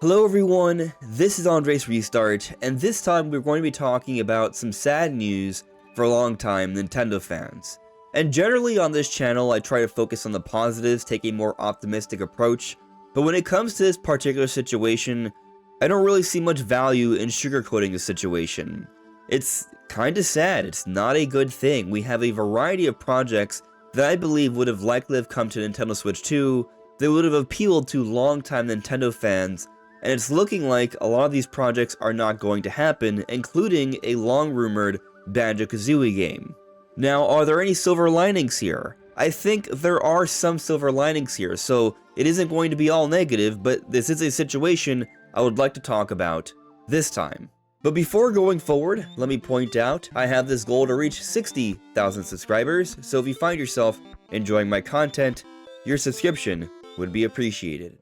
Hello everyone, this is AndresRestart, and this time we're going to be talking about some sad news for a long time Nintendo fans. And generally on this channel I try to focus on the positives, take a more optimistic approach, but when it comes to this particular situation, I don't really see much value in sugarcoating the situation. It's kinda sad, it's not a good thing. We have a variety of projects that I believe would have likely have come to Nintendo Switch 2 that would have appealed to longtime Nintendo fans, and it's looking like a lot of these projects are not going to happen, including a long-rumored Banjo Kazooie game. Now, are there any silver linings here? I think there are some silver linings here, so it isn't going to be all negative, but this is a situation I would like to talk about this time. But before going forward, let me point out, I have this goal to reach 60,000 subscribers, so if you find yourself enjoying my content, your subscription would be appreciated.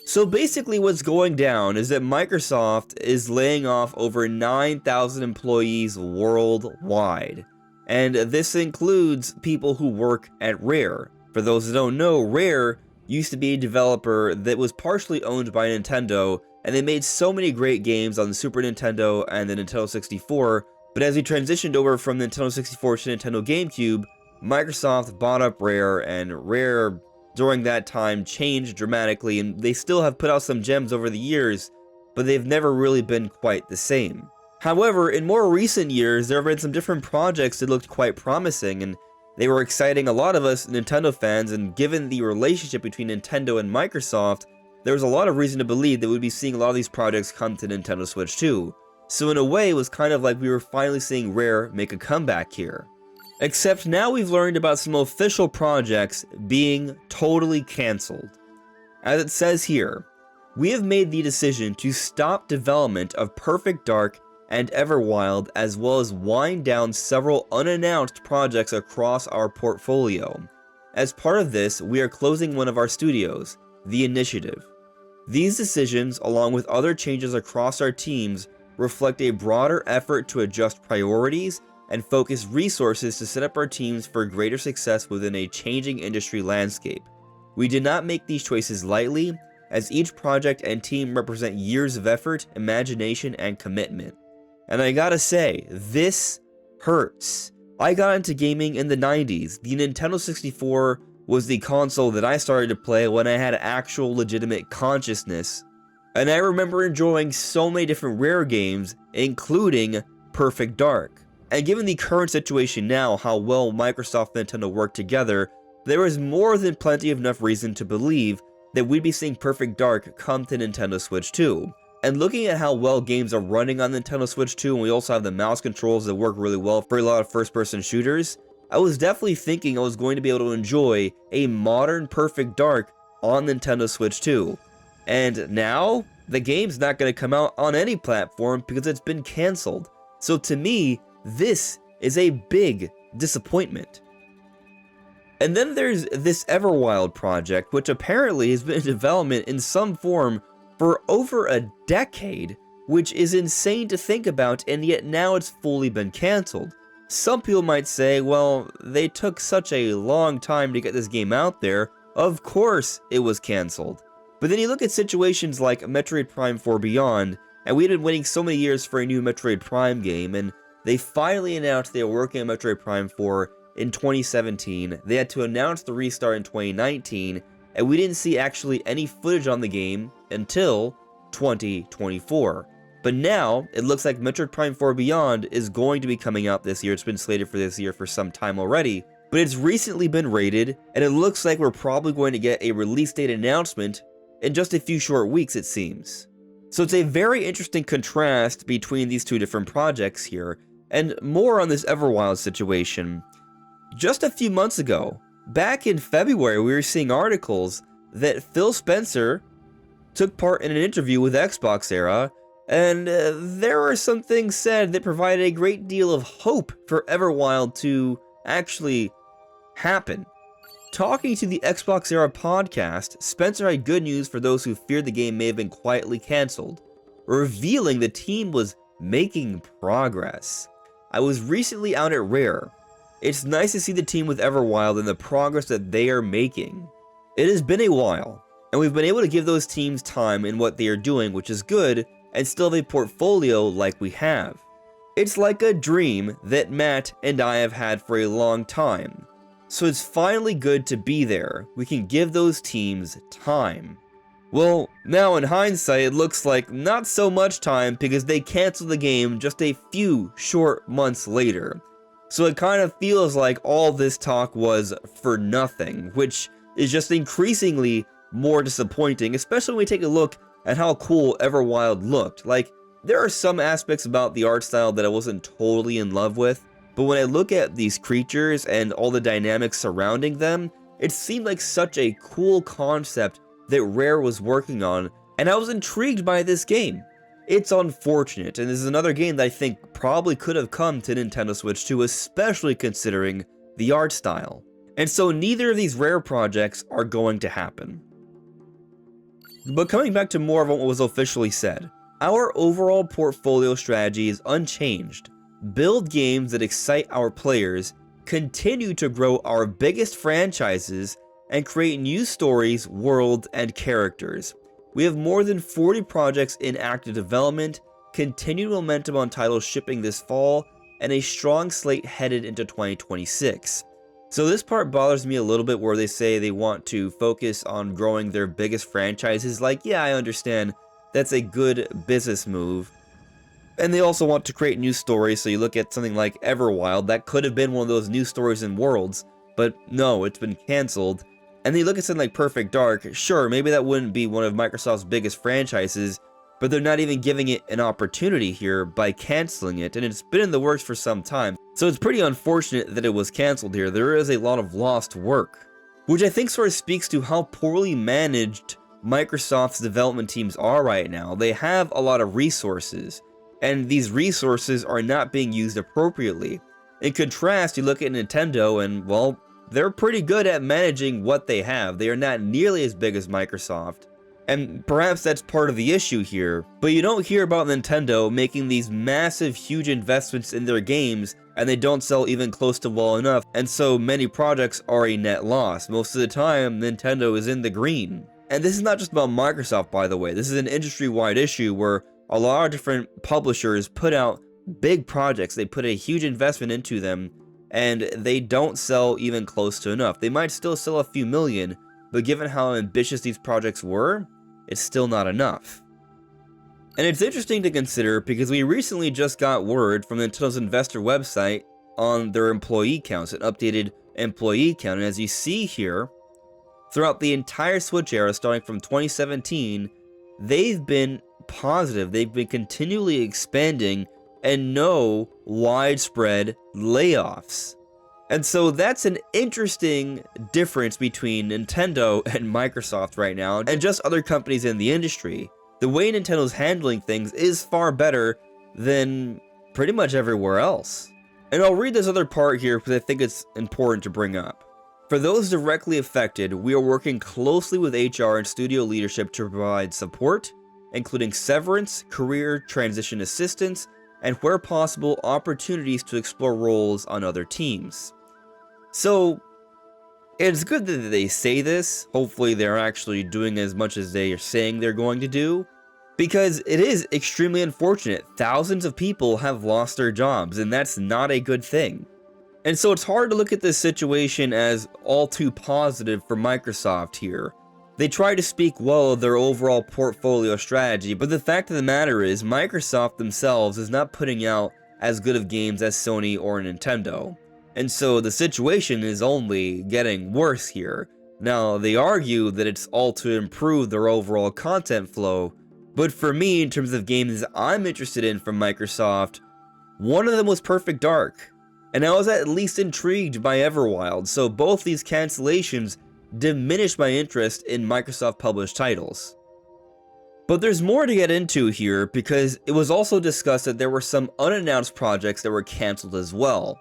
So basically what's going down is that Microsoft is laying off over 9,000 employees worldwide. And this includes people who work at Rare. For those that don't know, Rare used to be a developer that was partially owned by Nintendo, and they made so many great games on the Super Nintendo and the Nintendo 64, but as we transitioned over from Nintendo 64 to Nintendo GameCube, Microsoft bought up Rare, and Rare during that time changed dramatically, and they still have put out some gems over the years, but they've never really been quite the same. However, in more recent years, there have been some different projects that looked quite promising, and they were exciting a lot of us Nintendo fans, and given the relationship between Nintendo and Microsoft, there was a lot of reason to believe that we'd be seeing a lot of these projects come to Nintendo Switch 2. So in a way, it was kind of like we were finally seeing Rare make a comeback here. Except now we've learned about some official projects being totally cancelled. As it says here, we have made the decision to stop development of Perfect Dark and Everwild, as well as wind down several unannounced projects across our portfolio. As part of this, we are closing one of our studios, The Initiative. These decisions, along with other changes across our teams, reflect a broader effort to adjust priorities and focus resources to set up our teams for greater success within a changing industry landscape. We did not make these choices lightly, as each project and team represent years of effort, imagination, and commitment. And I gotta say, this hurts. I got into gaming in the 90s. The Nintendo 64 was the console that I started to play when I had actual legitimate consciousness. And I remember enjoying so many different Rare games, including Perfect Dark. And given the current situation now, how well Microsoft and Nintendo work together, there is more than plenty of enough reason to believe that we'd be seeing Perfect Dark come to Nintendo Switch 2. And looking at how well games are running on Nintendo Switch 2, and we also have the mouse controls that work really well for a lot of first-person shooters, I was definitely thinking I was going to be able to enjoy a modern Perfect Dark on Nintendo Switch 2. And now, the game's not going to come out on any platform because it's been cancelled. So to me, this is a big disappointment. And then there's this Everwild project, which apparently has been in development in some form for over a decade, which is insane to think about, and yet now it's fully been cancelled. Some people might say, well, they took such a long time to get this game out there, of course it was cancelled. But then you look at situations like Metroid Prime 4 Beyond, and we've been waiting so many years for a new Metroid Prime game, and they finally announced they were working on Metroid Prime 4 in 2017. They had to announce the restart in 2019, and we didn't see actually any footage on the game until 2024. But now, it looks like Metroid Prime 4 Beyond is going to be coming out this year. It's been slated for this year for some time already, but it's recently been rated, and it looks like we're probably going to get a release date announcement in just a few short weeks, it seems. So it's a very interesting contrast between these two different projects here. And more on this Everwild situation. Just a few months ago, back in February, we were seeing articles that Phil Spencer took part in an interview with Xbox Era, and there were some things said that provided a great deal of hope for Everwild to actually happen. Talking to the Xbox Era podcast, Spencer had good news for those who feared the game may have been quietly cancelled, revealing the team was making progress. I was recently out at Rare. It's nice to see the team with Everwild and the progress that they are making. It has been a while, and we've been able to give those teams time in what they are doing, which is good, and still have a portfolio like we have. It's like a dream that Matt and I have had for a long time. So it's finally good to be there. We can give those teams time. Well, now in hindsight, it looks like not so much time because they canceled the game just a few short months later. So it kind of feels like all this talk was for nothing, which is just increasingly more disappointing, especially when we take a look at how cool Everwild looked. Like, there are some aspects about the art style that I wasn't totally in love with, but when I look at these creatures and all the dynamics surrounding them, it seemed like such a cool concept that Rare was working on, and I was intrigued by this game. It's unfortunate, and this is another game that I think probably could have come to Nintendo Switch 2, especially considering the art style. And so neither of these Rare projects are going to happen. But coming back to more of what was officially said, our overall portfolio strategy is unchanged. Build games that excite our players, continue to grow our biggest franchises, and create new stories, worlds, and characters. We have more than 40 projects in active development, continued momentum on titles shipping this fall, and a strong slate headed into 2026. So this part bothers me a little bit where they say they want to focus on growing their biggest franchises. Like, yeah, I understand that's a good business move. And they also want to create new stories, so you look at something like Everwild, that could have been one of those new stories and worlds, but no, it's been cancelled. And then you look at something like Perfect Dark, sure, maybe that wouldn't be one of Microsoft's biggest franchises, but they're not even giving it an opportunity here by canceling it, and it's been in the works for some time. So it's pretty unfortunate that it was cancelled here. There is a lot of lost work, which I think sort of speaks to how poorly managed Microsoft's development teams are right now. They have a lot of resources, and these resources are not being used appropriately. In contrast, you look at Nintendo and, well, they're pretty good at managing what they have. They are not nearly as big as Microsoft, and perhaps that's part of the issue here. But you don't hear about Nintendo making these massive, huge investments in their games, and they don't sell even close to well enough, and so many projects are a net loss. Most of the time, Nintendo is in the green. And this is not just about Microsoft, by the way. This is an industry-wide issue where a lot of different publishers put out big projects. They put a huge investment into them, and they don't sell even close to enough. They might still sell a few million, but given how ambitious these projects were, it's still not enough. And it's interesting to consider because we recently just got word from Nintendo's investor website on their employee counts, an updated employee count, and as you see here, throughout the entire Switch era, starting from 2017, they've been positive. They've been continually expanding and no widespread layoffs. And so that's an interesting difference between Nintendo and Microsoft right now, and just other companies in the industry. The way Nintendo's handling things is far better than pretty much everywhere else. And I'll read this other part here because I think it's important to bring up. For those directly affected, we are working closely with HR and studio leadership to provide support, including severance, career transition assistance, and where possible, opportunities to explore roles on other teams. So, it's good that they say this. Hopefully they're actually doing as much as they are saying they're going to do, because it is extremely unfortunate. Thousands of people have lost their jobs, and that's not a good thing. And so it's hard to look at this situation as all too positive for Microsoft here. They try to speak well of their overall portfolio strategy, but the fact of the matter is Microsoft themselves is not putting out as good of games as Sony or Nintendo. And so the situation is only getting worse here. Now, they argue that it's all to improve their overall content flow, but for me, in terms of games I'm interested in from Microsoft, one of them was Perfect Dark, and I was at least intrigued by Everwild, so both these cancellations diminished my interest in Microsoft published titles. But there's more to get into here because it was also discussed that there were some unannounced projects that were cancelled as well.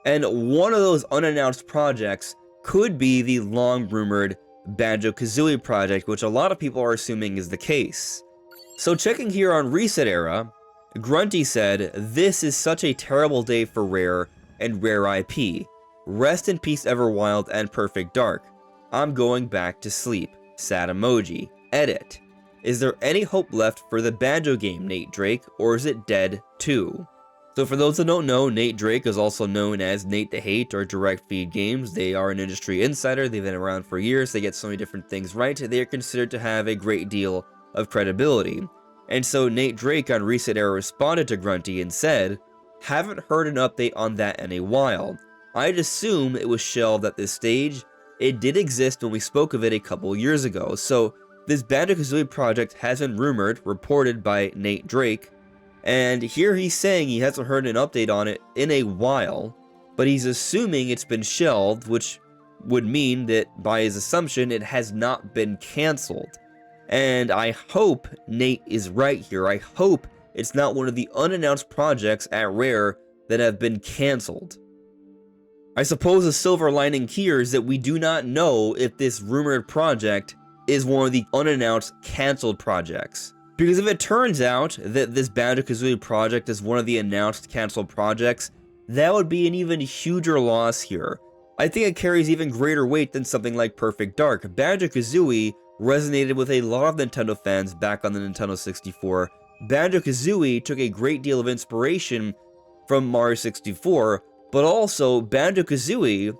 And one of those unannounced projects could be the long-rumored Banjo Kazooie project, which a lot of people are assuming is the case. So checking here on Reset Era, Grunty said, "This is such a terrible day for Rare and Rare IP. Rest in peace Everwild and Perfect Dark. I'm going back to sleep. sad emoji. Edit. Is there any hope left for the Banjo game, Nate Drake, or is it dead too? So for those that don't know, Nate Drake is also known as Nate the Hate or Direct Feed Games. They are an industry insider. They've been around for years. They get so many different things right. They are considered to have a great deal of credibility. And so Nate Drake on Recent Era responded to Grunty and said, "Haven't heard an update on that in a while. I'd assume it was shelved at this stage. It did exist when we spoke of it a couple years ago." So this Banjo Kazooie project has been reported by Nate Drake. And here he's saying he hasn't heard an update on it in a while, but he's assuming it's been shelved, which would mean that by his assumption, it has not been canceled. And I hope Nate is right here. I hope it's not one of the unannounced projects at Rare that have been canceled. I suppose the silver lining here is that we do not know if this rumored project is one of the unannounced canceled projects. Because if it turns out that this Banjo Kazooie project is one of the announced canceled projects, that would be an even huger loss here. I think it carries even greater weight than something like Perfect Dark. Banjo Kazooie resonated with a lot of Nintendo fans back on the Nintendo 64. Banjo Kazooie took a great deal of inspiration from Mario 64, but also Banjo Kazooie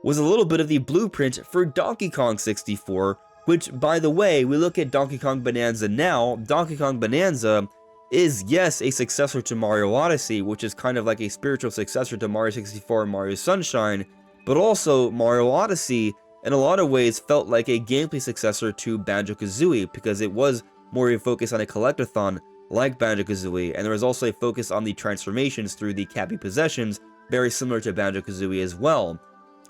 was a little bit of the blueprint for Donkey Kong 64, which, by the way, we look at Donkey Kong Bonanza now. Donkey Kong Bonanza is, yes, a successor to Mario Odyssey, which is kind of like a spiritual successor to Mario 64 and Mario Sunshine, but also Mario Odyssey, in a lot of ways, felt like a gameplay successor to Banjo Kazooie, because it was more of a focus on a collectathon like Banjo Kazooie, and there was also a focus on the transformations through the Cappy Possessions, very similar to Banjo Kazooie as well.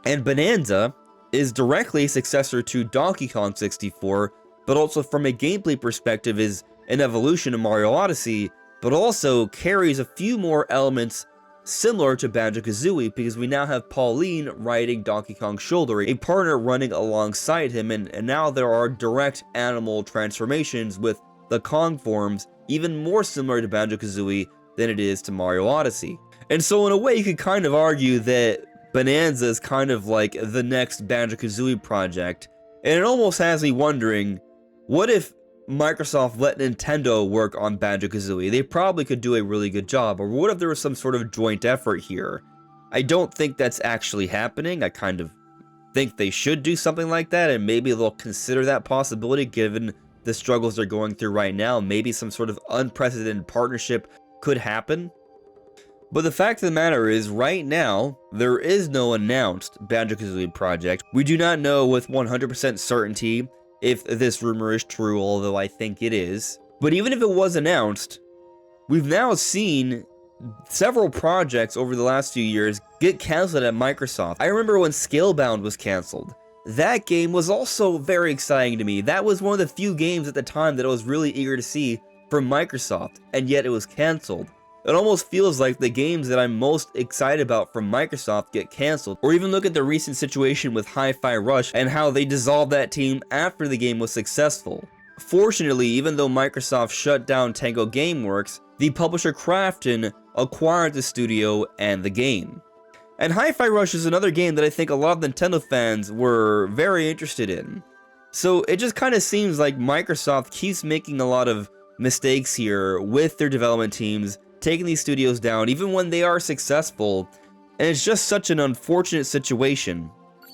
And Bonanza is directly a successor to Donkey Kong 64, but also from a gameplay perspective is an evolution of Mario Odyssey, but also carries a few more elements similar to Banjo Kazooie, because we now have Pauline riding Donkey Kong's shoulder, a partner running alongside him, and now there are direct animal transformations with the Kong forms, even more similar to Banjo Kazooie than it is to Mario Odyssey. And so in a way you could kind of argue that Bonanza is kind of like the next Banjo Kazooie project, and it almost has me wondering, what if Microsoft let Nintendo work on Banjo Kazooie? They probably could do a really good job. Or what if there was some sort of joint effort here? I don't think that's actually happening. I kind of think they should do something like that, and maybe they'll consider that possibility given the struggles they're going through right now. Maybe some sort of unprecedented partnership could happen. But the fact of the matter is, right now, there is no announced Banjo Kazooie project. We do not know with 100% certainty if this rumor is true, although I think it is. But even if it was announced, we've now seen several projects over the last few years get canceled at Microsoft. I remember when Scalebound was canceled. That game was also very exciting to me. That was one of the few games at the time that I was really eager to see from Microsoft, and yet it was canceled. It almost feels like the games that I'm most excited about from Microsoft get canceled. Or even look at the recent situation with Hi-Fi Rush and how they dissolved that team after the game was successful. Fortunately, even though Microsoft shut down Tango Gameworks, the publisher Krafton acquired the studio and the game. And Hi-Fi Rush is another game that I think a lot of Nintendo fans were very interested in. So it just kind of seems like Microsoft keeps making a lot of mistakes here with their development teams, taking these studios down even when they are successful, and it's just such an unfortunate situation.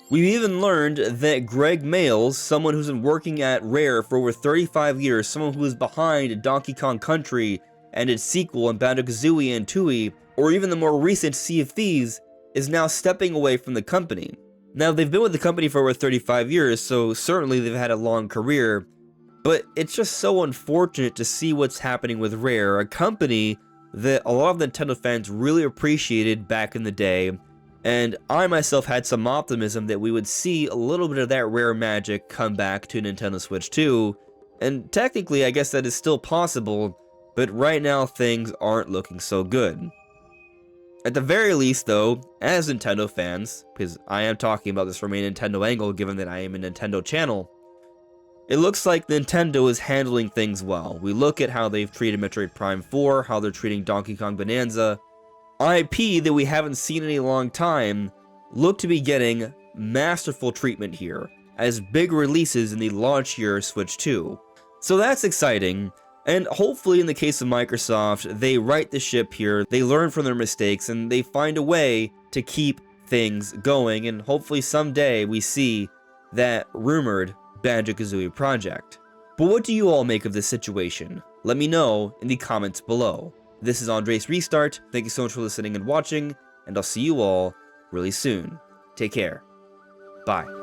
We've even learned that Greg Mayles, someone who's been working at Rare for over 35 years, someone who is behind Donkey Kong Country and its sequel and Banjo Kazooie and Tooie, or even the more recent Sea of Thieves, is now stepping away from the company. Now, they've been with the company for over 35 years, so certainly they've had a long career, but it's just so unfortunate to see what's happening with Rare, a company that a lot of Nintendo fans really appreciated back in the day, and I myself had some optimism that we would see a little bit of that Rare magic come back to Nintendo Switch 2, and technically I guess that is still possible, but right now things aren't looking so good. At the very least though, as Nintendo fans, because I am talking about this from a Nintendo angle given that I am a Nintendo channel, it looks like Nintendo is handling things well. We look at how they've treated Metroid Prime 4, how they're treating Donkey Kong Bonanza. IP that we haven't seen in a long time look to be getting masterful treatment here. as big releases in the launch year Switch 2. So that's exciting, and hopefully in the case of Microsoft, they right the ship here, they learn from their mistakes, and they find a way to keep things going, and hopefully someday we see that rumored Banjo Kazooie project. But what do you all make of this situation? Let me know in the comments below. This is AndresRestart, thank you so much for listening and watching, and I'll see you all really soon. Take care. Bye.